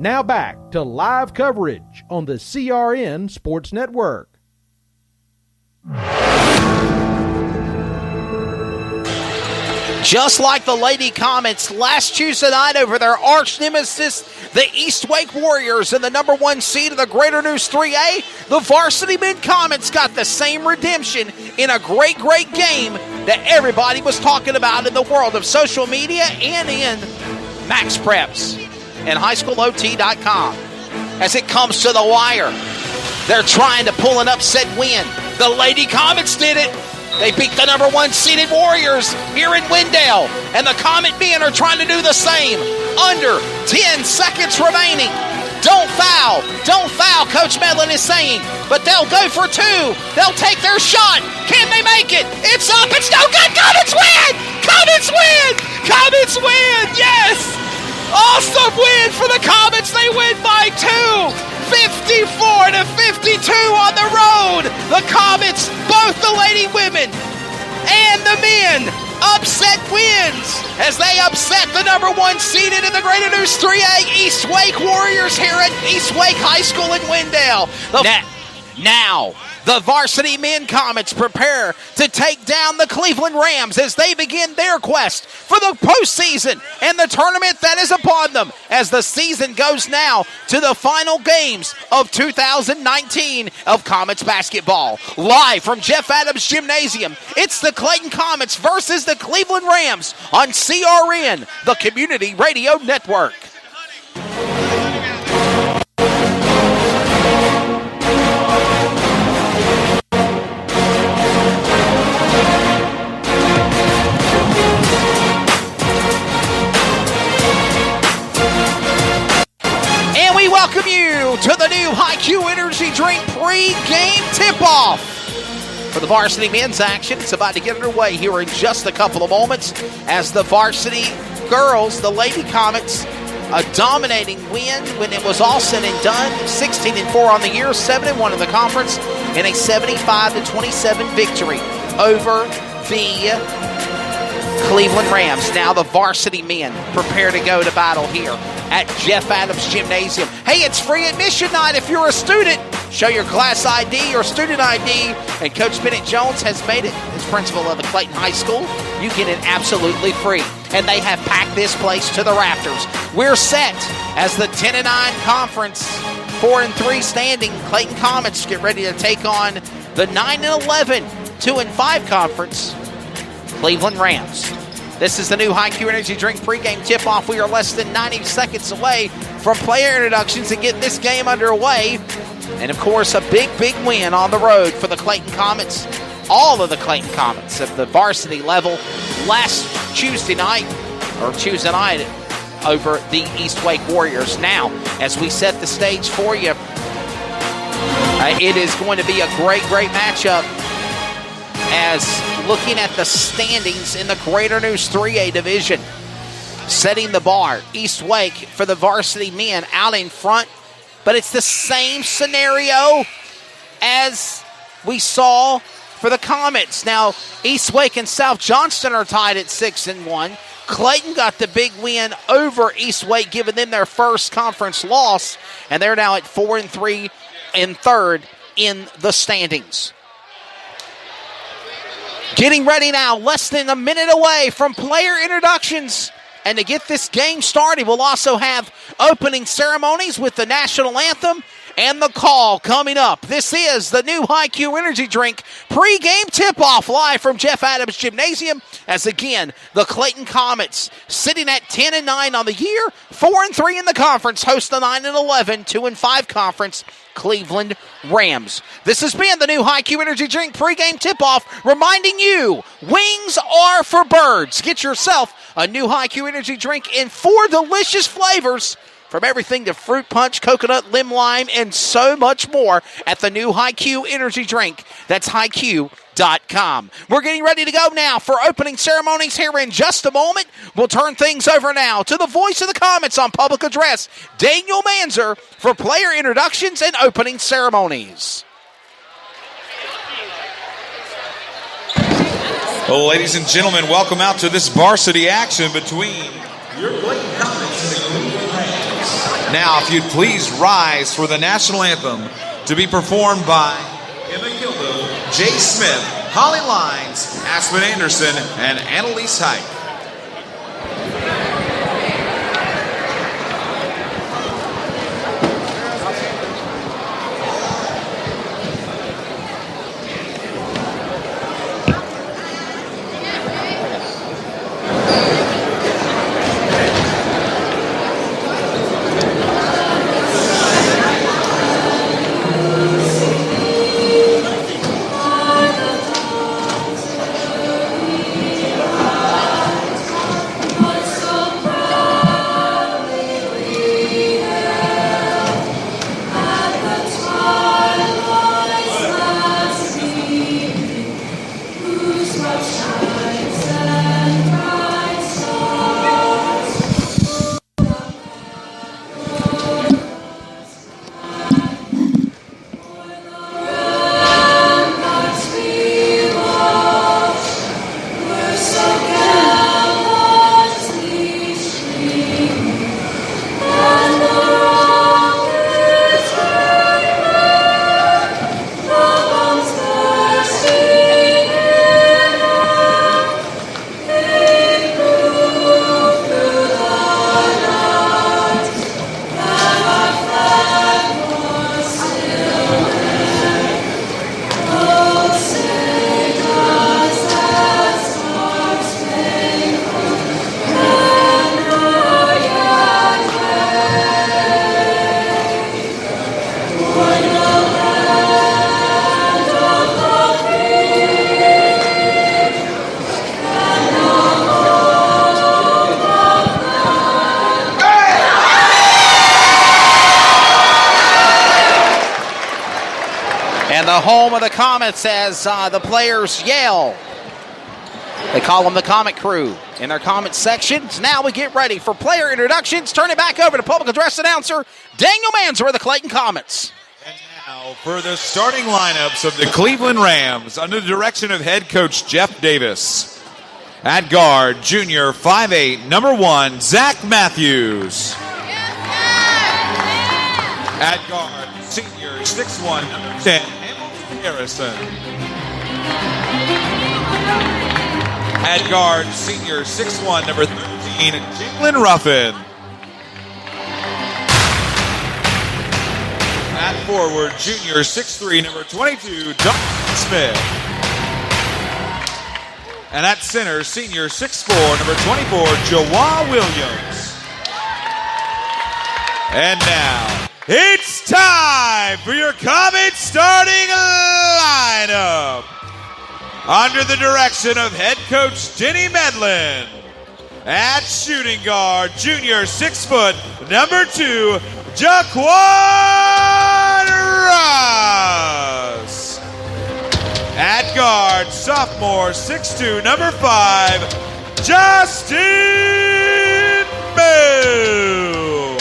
Now back to live coverage on the CRN Sports Network. Just like the Lady Comets last Tuesday night over their arch nemesis, the East Wake Warriors, and the number 1 seed of the Greater News 3A, the Varsity Men Comets got the same redemption in a great game that everybody was talking about in the world of social media and in Max Preps and highschoolot.com. As it comes to the wire, they're trying to pull an upset win. The Lady Comets did it. They beat the number 1 seeded Warriors here in Wendell, and the Comet men are trying to do the same. Under 10 seconds remaining. Don't foul, Coach Medlin is saying, but they'll go for 2. They'll take their shot. Can they make it? It's up, it's no good. Comets win! Comets win! Comets win! Yes! Awesome win for the Comets. They win by 2. 54-52 on the road. The Comets, both the lady women and the men, upset wins as they upset the number 1 seeded in the Greater News 3A East Wake Warriors here at East Wake High School in Wendell. Now, the Varsity Men Comets prepare to take down the Cleveland Rams as they begin their quest for the postseason and the tournament that is upon them as the season goes now to the final games of 2019 of Comets basketball. Live from Jeff Adams Gymnasium, it's the Clayton Comets versus the Cleveland Rams on CRN, the Community Radio Network. Welcome you to the new High-Q Energy Drink pre-game tip-off for the Varsity men's action. It's about to get underway here in just a couple of moments as the Varsity girls, the Lady Comets, a dominating win when it was all said and done. 16-4 on the year, 7-1 in the conference, and a 75-27 victory over the Cleveland Rams. Now the Varsity men prepare to go to battle here at Jeff Adams Gymnasium. Hey, it's free admission night if you're a student. Show your class ID or student ID, and Coach Bennett Jones has made it as principal of the Clayton High School. You get it absolutely free, and they have packed this place to the rafters. We're set as the 10-9 conference, 4-3 standing Clayton Comets get ready to take on the 9-11, 2-5 conference Cleveland Rams. This is the new High-Q Energy Drink pregame tip-off. We are less than 90 seconds away from player introductions and getting this game underway. And, of course, a big win on the road for the Clayton Comets. All of the Clayton Comets at the varsity level last Tuesday night over the East Wake Warriors. Now, as we set the stage for you, it is going to be a great matchup as looking at the standings in the Greater News 3A division. Setting the bar, East Wake for the varsity men out in front, but it's the same scenario as we saw for the Comets. Now, East Wake and South Johnston are tied at 6-1. Clayton got the big win over East Wake, giving them their first conference loss, and they're now at 4-3 and third in the standings. Getting ready now, less than a minute away from player introductions. And to get this game started, we'll also have opening ceremonies with the national anthem and the call coming up. This is the new High-Q Energy Drink pregame tip-off live from Jeff Adams Gymnasium. As again, the Clayton Comets sitting at 10-9 on the year, 4-3 in the conference, host the 9-11, 2-5 conference Cleveland Rams. This has been the new High-Q Energy Drink pregame tip-off, reminding you, wings are for birds. Get yourself a new High-Q Energy Drink in 4 delicious flavors, from everything to fruit punch, coconut, lime, and so much more at the new High-Q Energy Drink. That's highq.com. We're getting ready to go now for opening ceremonies here in just a moment. We'll turn things over now to the voice of the Comets on public address, Daniel Manzer, for player introductions and opening ceremonies. Well, ladies and gentlemen, welcome out to this varsity action between your Clayton Comets and the Cleveland Rams. Now, if you'd please rise for the national anthem to be performed by Emma Gildo, Jay Smith, Holly Lines, Aspen Anderson, and Annalise Hike. And the home of the Comets as the players yell. They call them the Comet Crew in their Comet sections. Now we get ready for player introductions. Turn it back over to public address announcer Daniel Manzer of the Clayton Comets. And now for the starting lineups of the Cleveland Rams under the direction of head coach Jeff Davis. At guard, junior 5'8", number 1, Zach Matthews. At guard, senior 6'1", number 10, Hamilton Harrison. At guard, senior 6'1", number 13, Jalen Ruffin. At forward, junior 6'3", number 22, Jonathan Smith. And at center, senior 6'4", number 24, Jawah Williams. And now, it's time for your Comets starting lineup. Under the direction of head coach Denny Medlin. At shooting guard, junior 6 foot, number 2, Jaquan Ross. At guard, sophomore 6'2", number 5, Justin Bell.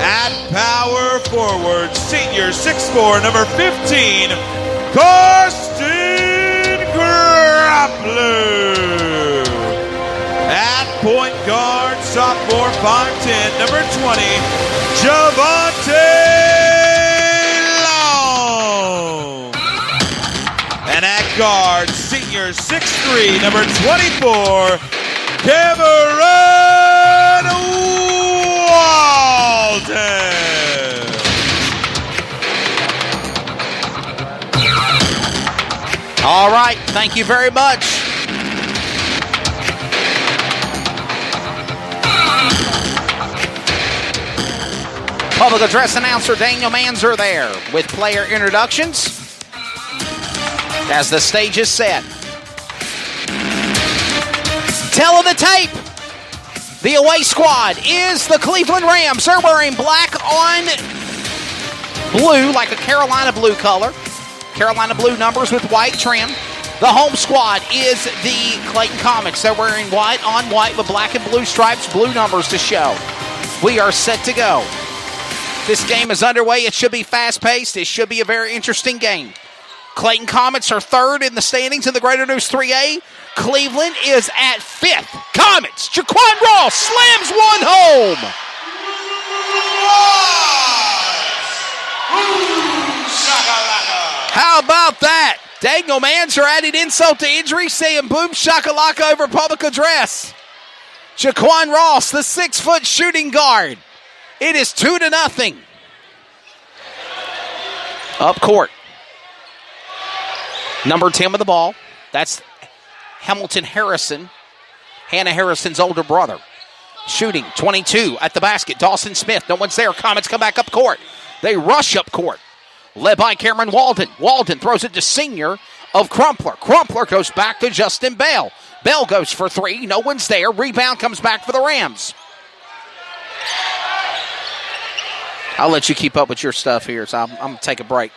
At power forward, senior 6'4", number 15, Karsten Grappler. At point guard, sophomore 5'10", number 20, Javante Long. And at guard, senior 6'3", number 24, Cameron Walton. All right, thank you very much. Public address announcer Daniel Manzer there with player introductions as the stage is set. Tell the tape. The away squad is the Cleveland Rams. They're wearing black on blue, like a Carolina blue color. Carolina blue numbers with white trim. The home squad is the Clayton Comets. They're wearing white on white with black and blue stripes, blue numbers to show. We are set to go. This game is underway. It should be fast-paced. It should be a very interesting game. Clayton Comets are third in the standings in the Greater News 3A. Cleveland is at fifth. Comets, Jaquan Ross slams one home. How about that? Dangle Mans are adding insult to injury, saying boom shakalaka over public address. Jaquan Ross, the 6-foot shooting guard. It is 2-0. Up court. Number 10 with the ball. That's Hamilton Harrison, Hannah Harrison's older brother. Shooting, 22 at the basket. Dawson Smith, no one's there. Comets come back up court. They rush up court. Led by Cameron Walden. Walden throws it to senior of Crumpler. Crumpler goes back to Justin Bell. Bell goes for 3. No one's there. Rebound comes back for the Rams. I'll let you keep up with your stuff here, so I'm going to take a break.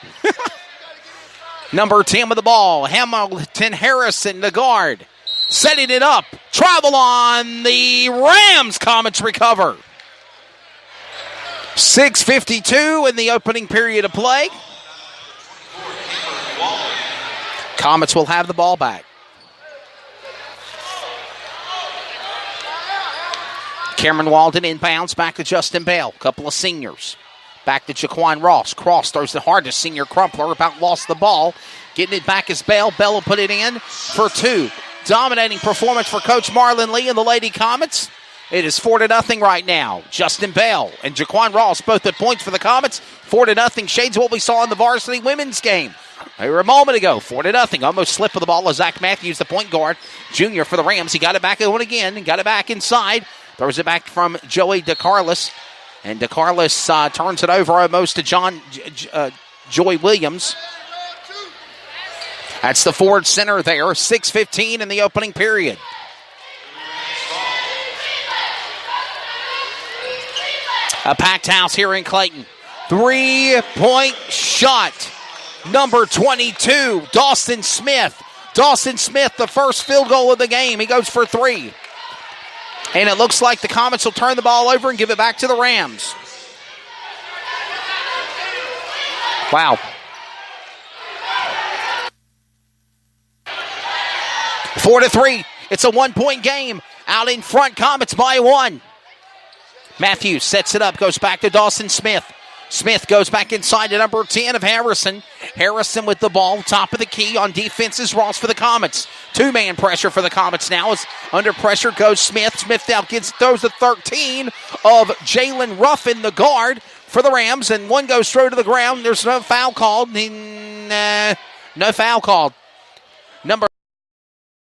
Number 10 with the ball. Hamilton Harrison, the guard. Setting it up. Travel on the Rams. Comets recover. 6:52 in the opening period of play. Comets will have the ball back. Cameron Walden inbounds back to Justin Bell. Couple of seniors. Back to Jaquan Ross. Cross throws it hard to senior Crumpler. About lost the ball. Getting it back is Bell. Bell will put it in for 2. Dominating performance for Coach Marlon Lee and the Lady Comets. It is 4-0 right now. Justin Bell and Jaquan Ross both at points for the Comets. 4-0. Shades of what we saw in the varsity women's game. They were a moment ago. 4-0. Almost slip of the ball as Zach Matthews, the point guard, junior for the Rams. He got it back going again and got it back inside. Throws it back from Joey DeCarlis. And DeCarlis turns it over almost to Joy Williams. That's the forward center there. 6:15 in the opening period. A packed house here in Clayton. 3-point shot. Number 22, Dawson Smith. Dawson Smith, the first field goal of the game. He goes for 3. And it looks like the Comets will turn the ball over and give it back to the Rams. Wow. 4-3. It's a 1-point game. Out in front, Comets by 1. Matthews sets it up, goes back to Dawson Smith. Smith goes back inside to number 10 of Harrison. Harrison with the ball, top of the key on defense is Ross for the Comets. 2-man pressure for the Comets now. As under pressure goes Smith. Smith now throws the 13 of Jalen Ruffin, the guard for the Rams. And one goes straight to the ground. There's no foul called. No foul called.